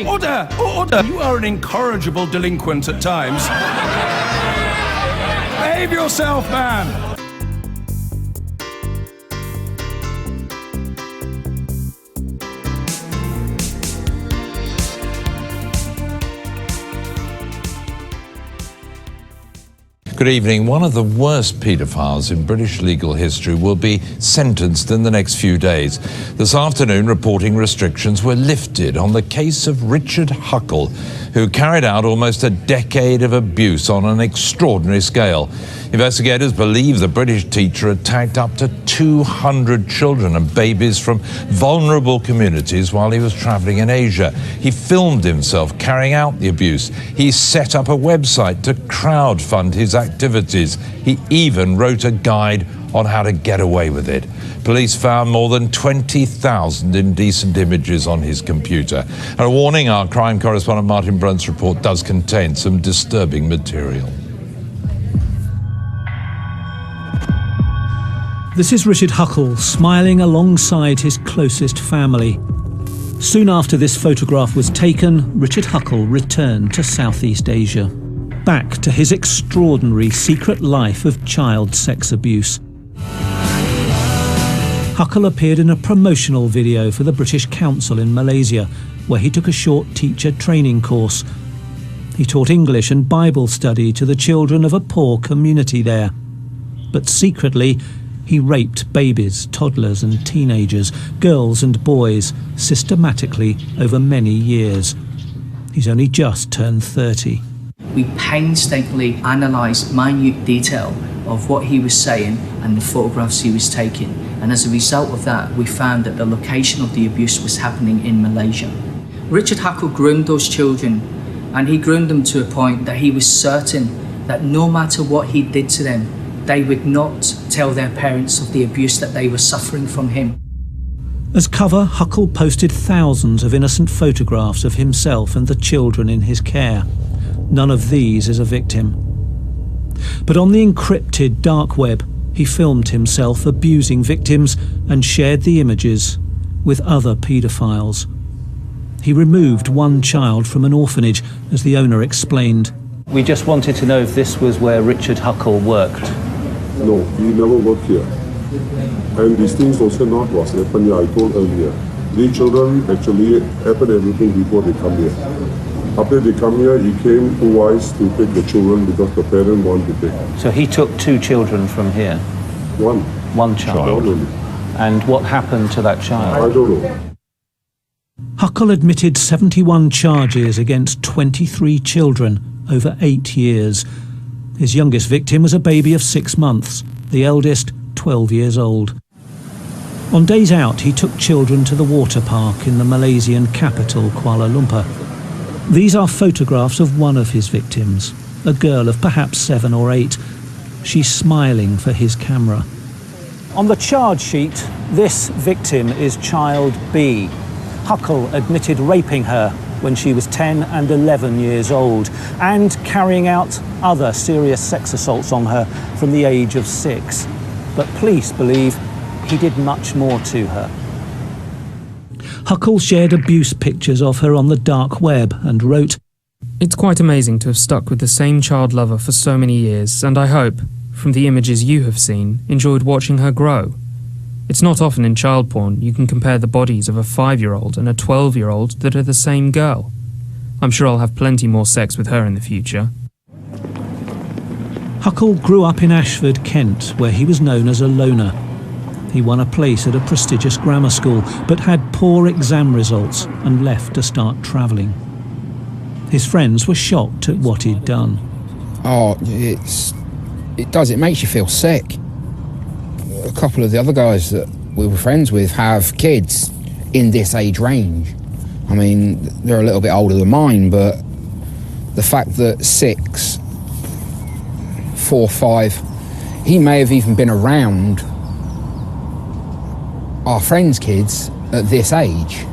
Order! Order! You are an incorrigible delinquent at times. Behave yourself, man! Good evening. One of the worst paedophiles in British legal history will be sentenced in the next few days. This afternoon, reporting restrictions were lifted on the case of Richard Huckle, who carried out almost a decade of abuse on an extraordinary scale. Investigators believe the British teacher attacked up to 200 children and babies from vulnerable communities while he was travelling in Asia. He filmed himself carrying out the abuse. He set up a website to crowdfund his activities. He even wrote a guide on how to get away with it. Police found more than 20,000 indecent images on his computer. And a warning, our crime correspondent Martin Brunt's report does contain some disturbing material. This is Richard Huckle smiling alongside his closest family. Soon after this photograph was taken, Richard Huckle returned to Southeast Asia, back to his extraordinary secret life of child sex abuse. Huckle appeared in a promotional video for the British Council in Malaysia, where he took a short teacher training course. He taught English and Bible study to the children of a poor community there. But secretly, he raped babies, toddlers and teenagers, girls and boys, systematically over many years. He's only just turned 30. We painstakingly analysed minute detail of what he was saying and the photographs he was taking. And as a result of that, we found that the location of the abuse was happening in Malaysia. Richard Huckle groomed those children, and he groomed them to a point that he was certain that no matter what he did to them, they would not tell their parents of the abuse that they were suffering from him. As cover, Huckle posted thousands of innocent photographs of himself and the children in his care. None of these is a victim. But on the encrypted dark web, he filmed himself abusing victims and shared the images with other paedophiles. He removed one child from an orphanage, as the owner explained. We just wanted to know if this was where Richard Huckle worked. No, he never worked here. And these things also not was happened here, I told earlier. These children actually happen everything before they come here. After they come here, he came twice to take the children because the parent wanted to take. So he took 2 children from here? One child. And what happened to that child? I don't know. Huckle admitted 71 charges against 23 children over 8 years. His youngest victim was a baby of 6 months, the eldest 12 years old. On days out, he took children to the water park in the Malaysian capital, Kuala Lumpur. These are photographs of one of his victims, a girl of perhaps 7 or 8. She's smiling for his camera. On the charge sheet, this victim is child B. Huckle admitted raping her when she was 10 and 11 years old and carrying out other serious sex assaults on her from the age of 6. But police believe he did much more to her. Huckle shared abuse pictures of her on the dark web and wrote, "It's quite amazing to have stuck with the same child lover for so many years, and I hope, from the images you have seen, enjoyed watching her grow. It's not often in child porn you can compare the bodies of a 5-year-old and a 12-year-old that are the same girl. I'm sure I'll have plenty more sex with her in the future." Huckle grew up in Ashford, Kent, where he was known as a loner. He won a place at a prestigious grammar school, but had poor exam results and left to start travelling. His friends were shocked at what he'd done. Oh, it makes you feel sick. A couple of the other guys that we were friends with have kids in this age range. I mean, they're a little bit older than mine, but the fact that 6, 4, 5, he may have even been around our friends' kids at this age.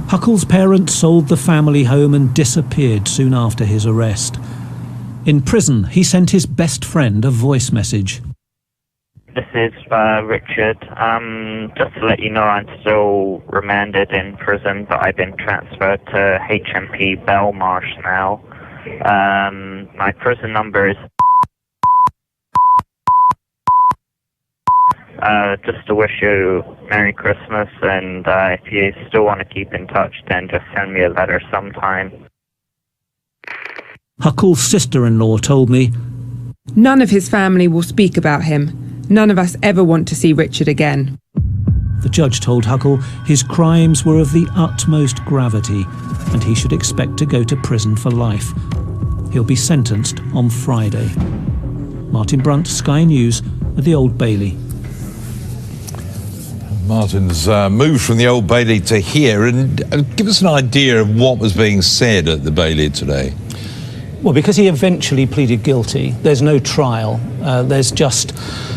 Huckle's parents sold the family home and disappeared soon after his arrest. In prison, he sent his best friend a voice message. This is Richard. Just to let you know, I'm still remanded in prison, but I've been transferred to HMP Belmarsh now. My prison number is... just to wish you Merry Christmas, and if you still want to keep in touch, then just send me a letter sometime. Huckle's sister-in-law told me, "None of his family will speak about him. None of us ever want to see Richard again." The judge told Huckle his crimes were of the utmost gravity and he should expect to go to prison for life. He'll be sentenced on Friday. Martin Brunt, Sky News at the Old Bailey. Martin's moved from the Old Bailey to here, and give us an idea of what was being said at the Bailey today. Well, because he eventually pleaded guilty, there's no trial. There's just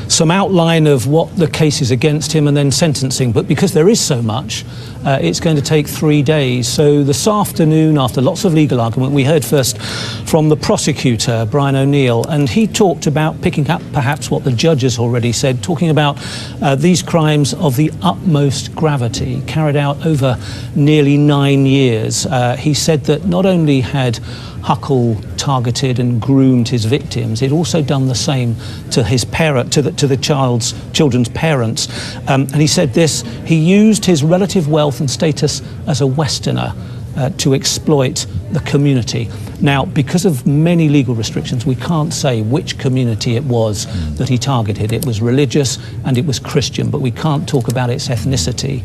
some outline of what the case is against him and then sentencing. But because there is so much, it's going to take 3 days. So this afternoon, after lots of legal argument, we heard first from the prosecutor, Brian O'Neill, and he talked about picking up perhaps what the judge has already said, talking about these crimes of the utmost gravity carried out over nearly 9 years. He said that not only had Huckle targeted and groomed his victims, he'd also done the same to his parent, to the children's parents. And he said this: he used his relative wealth and status as a Westerner to exploit the community. Now, because of many legal restrictions, we can't say which community it was that he targeted. It was religious and it was Christian, but we can't talk about its ethnicity.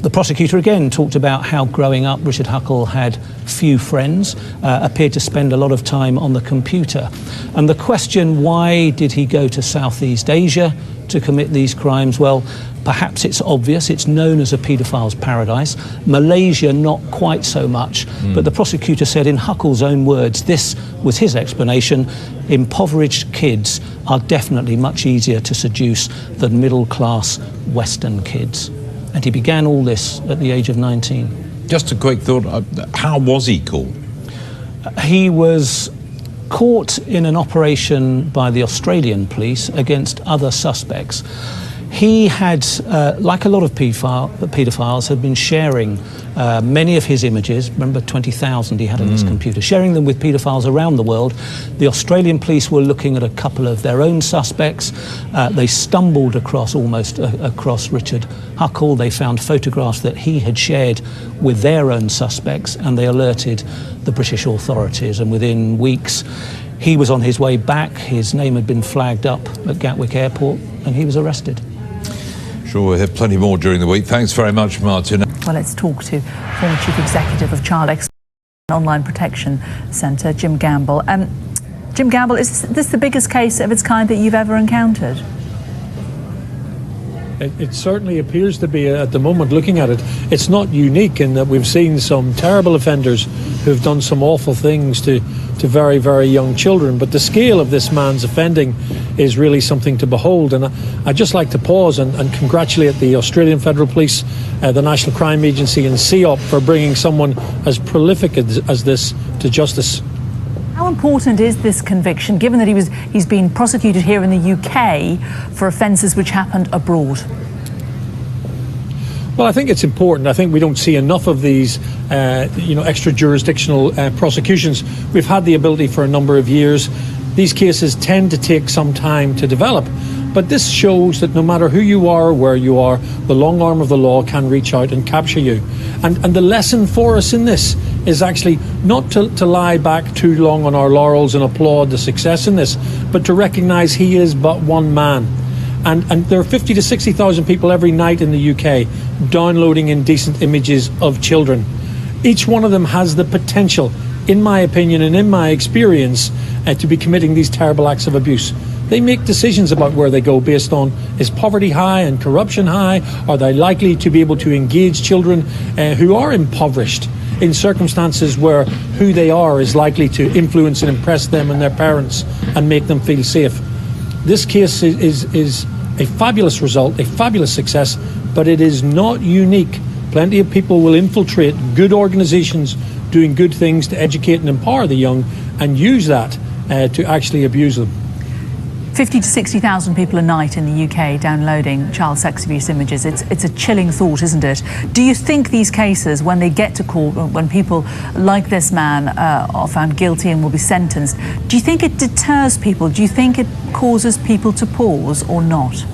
The prosecutor again talked about how growing up Richard Huckle had few friends, appeared to spend a lot of time on the computer. And the question, why did he go to Southeast Asia to commit these crimes? Well, perhaps it's obvious. It's known as a paedophile's paradise. Malaysia, not quite so much. But the prosecutor said, in Huckle's own words, this was his explanation: impoverished kids are definitely much easier to seduce than middle-class Western kids. And he began all this at the age of 19. Just a quick thought, how was he caught? He was caught in an operation by the Australian police against other suspects. He had, like a lot of paedophiles, had been sharing many of his images. Remember, 20,000 he had on his computer, sharing them with paedophiles around the world. The Australian police were looking at a couple of their own suspects. They stumbled across Richard Huckle. They found photographs that he had shared with their own suspects, and they alerted the British authorities. And within weeks, he was on his way back. His name had been flagged up at Gatwick Airport, and he was arrested. Sure, we'll have plenty more during the week. Thanks very much, Martin. Well, let's talk to former Chief Executive of Child Exploitation Online Protection Centre, Jim Gamble. Jim Gamble, is this the biggest case of its kind that you've ever encountered? It certainly appears to be at the moment, looking at it. It's not unique in that we've seen some terrible offenders who've done some awful things to very, very young children. But the scale of this man's offending is really something to behold. And I'd just like to pause and congratulate the Australian Federal Police, the National Crime Agency and CEOP for bringing someone as prolific as this to justice. How important is this conviction, given that he's been prosecuted here in the UK for offences which happened abroad? Well, I think it's important. I think we don't see enough of these, extra-jurisdictional prosecutions. We've had the ability for a number of years. These cases tend to take some time to develop. But this shows that no matter who you are or where you are, the long arm of the law can reach out and capture you. And the lesson for us in this is actually not to lie back too long on our laurels and applaud the success in this, but to recognise he is but one man. And there are 50 to 60,000 people every night in the UK downloading indecent images of children. Each one of them has the potential, in my opinion and in my experience, to be committing these terrible acts of abuse. They make decisions about where they go based on, is poverty high and corruption high? Are they likely to be able to engage children who are impoverished in circumstances where who they are is likely to influence and impress them and their parents and make them feel safe? This case is a fabulous result, a fabulous success, but it is not unique. Plenty of people will infiltrate good organisations doing good things to educate and empower the young and use that to actually abuse them. 50 to 60,000 people a night in the UK downloading child sex abuse images. It's a chilling thought, isn't it? Do you think these cases, when they get to court, when people like this man are found guilty and will be sentenced, do you think it deters people? Do you think it causes people to pause or not?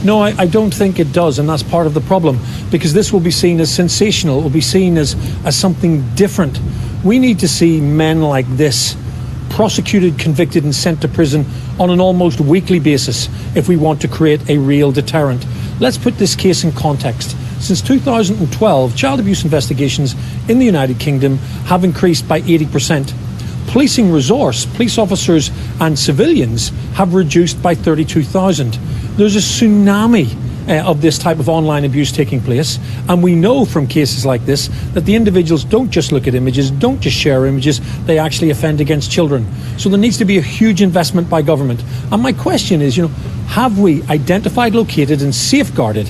No, I don't think it does, and that's part of the problem, because this will be seen as sensational, it will be seen as something different. We need to see men like this prosecuted, convicted and sent to prison on an almost weekly basis if we want to create a real deterrent. Let's put this case in context. Since 2012, child abuse investigations in the United Kingdom have increased by 80%. Policing resource, police officers and civilians have reduced by 32,000. There's a tsunami of this type of online abuse taking place, and we know from cases like this that the individuals don't just look at images, don't just share images, they actually offend against children. So there needs to be a huge investment by government. And my question is, have we identified, located and safeguarded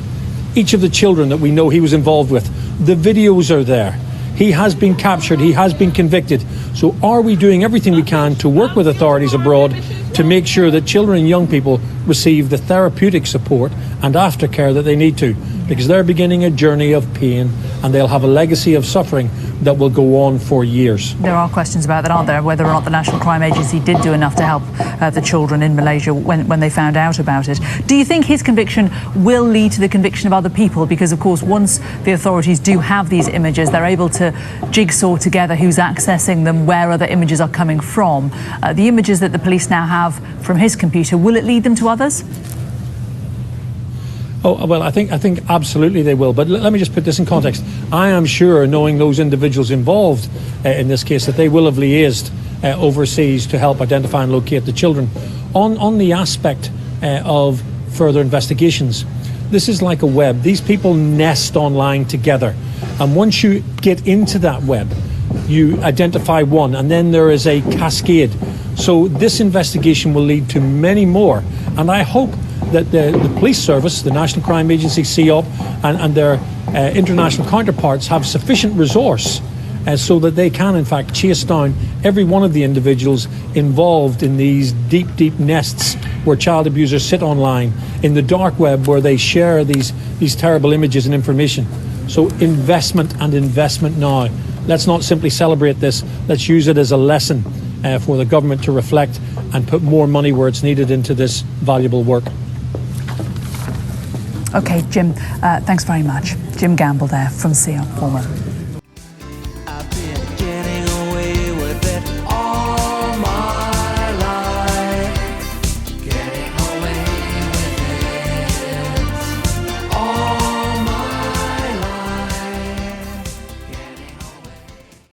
each of the children that we know he was involved with? The videos are there. He has been captured, he has been convicted. So are we doing everything we can to work with authorities abroad to make sure that children and young people receive the therapeutic support and aftercare that they need to? Because they're beginning a journey of pain and they'll have a legacy of suffering that will go on for years. There are questions about that, aren't there? Whether or not the National Crime Agency did do enough to help the children in Malaysia when they found out about it. Do you think his conviction will lead to the conviction of other people? Because, of course, once the authorities do have these images, they're able to jigsaw together who's accessing them, where other images are coming from. The images that the police now have from his computer, will it lead them to others? Oh, well, I think absolutely they will. But let me just put this in context. I am sure, knowing those individuals involved in this case, that they will have liaised overseas to help identify and locate the children. On the aspect of further investigations, this is like a web. These people nest online together. And once you get into that web, you identify one, and then there is a cascade. So this investigation will lead to many more. And I hope that the police service, the National Crime Agency, CEOP, and their international counterparts have sufficient resource so that they can, in fact, chase down every one of the individuals involved in these deep, deep nests where child abusers sit online, in the dark web where they share these terrible images and information. So investment and investment now. Let's not simply celebrate this. Let's use it as a lesson for the government to reflect and put more money where it's needed into this valuable work. OK, Jim, thanks very much. Jim Gamble there from CEOP, former